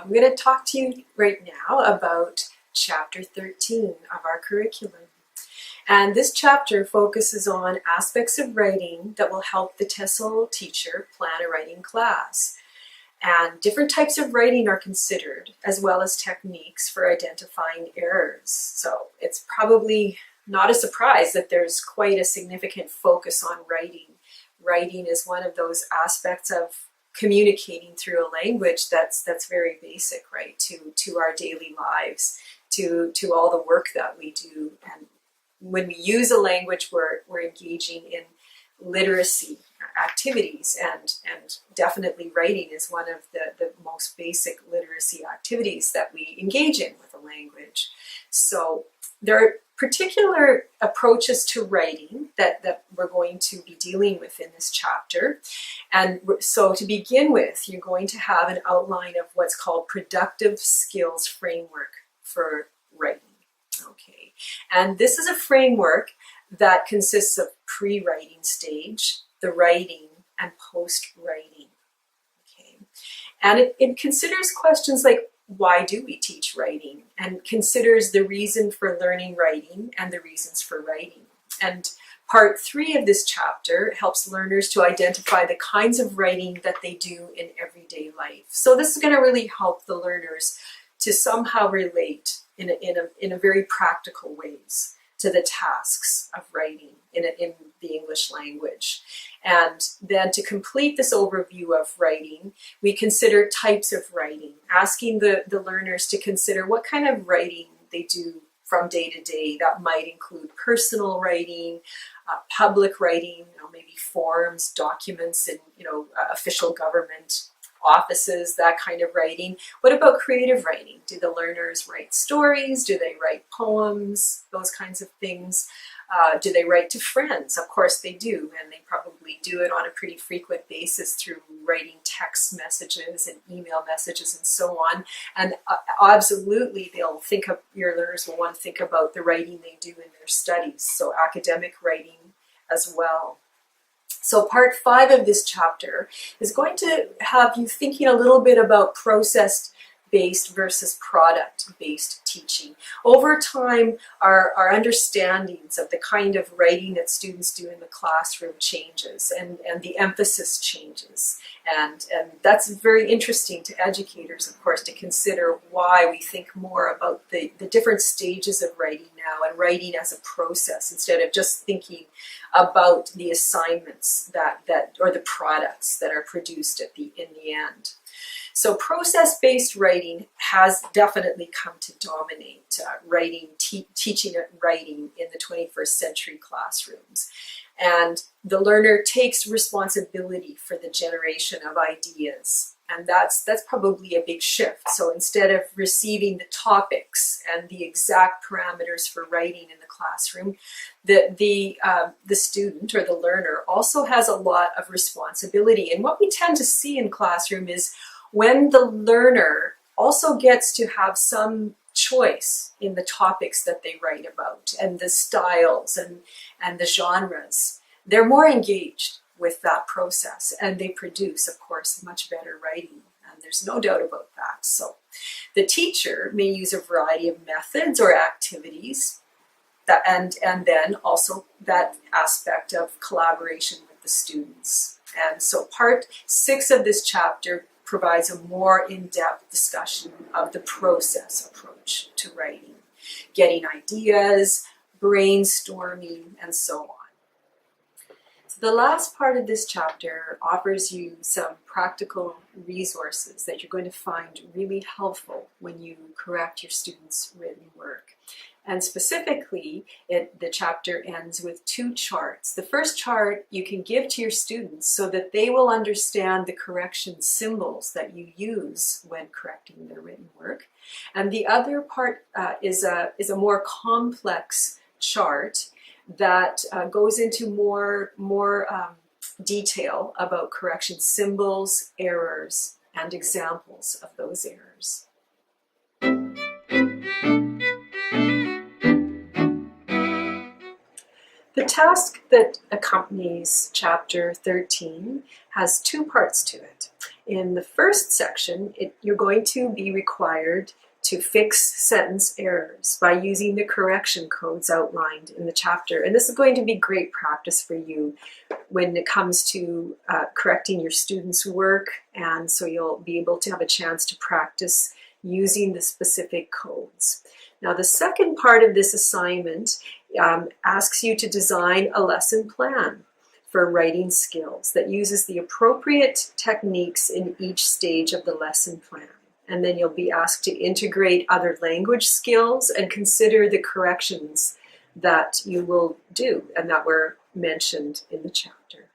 I'm going to talk to you right now about Chapter 13 of our curriculum. And this chapter focuses on aspects of writing that will help the TESOL teacher plan a writing class. And different types of writing are considered, as well as techniques for identifying errors. So it's probably not a surprise that there's quite a significant focus on writing. Writing is one of those aspects of communicating through a language that's very basic, right, to our daily lives, to all the work that we do. And when we use a language, we're engaging in literacy activities, and definitely writing is one of the most basic literacy activities that we engage in with a language. So there are particular approaches to writing that we're going to be dealing with in this chapter. And so to begin with, you're going to have an outline of what's called productive skills framework for writing. Okay, and this is a framework that consists of pre-writing stage, the writing, and post-writing. Okay, and it considers questions like, why do we teach writing? And considers the reason for learning writing and the reasons for writing. And part 3 of this chapter helps learners to identify the kinds of writing that they do in everyday life. So this is going to really help the learners to somehow relate in a very practical ways to the tasks of writing in the English language. And then to complete this overview of writing, we consider types of writing, asking the learners to consider what kind of writing they do from day to day. That might include personal writing, public writing, maybe forms, documents, and official government offices, that kind of writing. What about creative writing? Do the learners write stories? Do they write poems? Those kinds of things. Do they write to friends? Of course they do, and they probably do it on a pretty frequent basis through writing text messages and email messages and so on. And absolutely, your learners will want to think about the writing they do in their studies, so academic writing as well. So part 5 of this chapter is going to have you thinking a little bit about process-based versus product-based teaching. Over time, our understandings of the kind of writing that students do in the classroom changes, and the emphasis changes. And that's very interesting to educators, of course, to consider why we think more about the different stages of writing now, and writing as a process instead of just thinking about the assignments or the products that are produced in the end. So process-based writing has definitely come to dominate teaching writing in the 21st century classrooms. And the learner takes responsibility for the generation of ideas. And that's probably a big shift. So instead of receiving the topics and the exact parameters for writing in the classroom, the student or the learner also has a lot of responsibility. And what we tend to see in classroom is when the learner also gets to have some choice in the topics that they write about, and the styles and the genres, they're more engaged with that process, and they produce, of course, much better writing. And there's no doubt about that. So the teacher may use a variety of methods or activities, and then also that aspect of collaboration with the students. And so part 6 of this chapter provides a more in-depth discussion of the process approach to writing, getting ideas, brainstorming, and so on. So the last part of this chapter offers you some practical resources that you're going to find really helpful when you correct your students' written work. And specifically, the chapter ends with 2 charts. The first chart you can give to your students so that they will understand the correction symbols that you use when correcting their written work. And the other part is a more complex chart that goes into more detail about correction symbols, errors, and examples of those errors. The task that accompanies Chapter 13 has 2 parts to it. In the first section, you're going to be required to fix sentence errors by using the correction codes outlined in the chapter. And this is going to be great practice for you when it comes to correcting your students' work, and so you'll be able to have a chance to practice using the specific codes. Now, the second part of this assignment asks you to design a lesson plan for writing skills that uses the appropriate techniques in each stage of the lesson plan. And then you'll be asked to integrate other language skills and consider the corrections that you will do and that were mentioned in the chapter.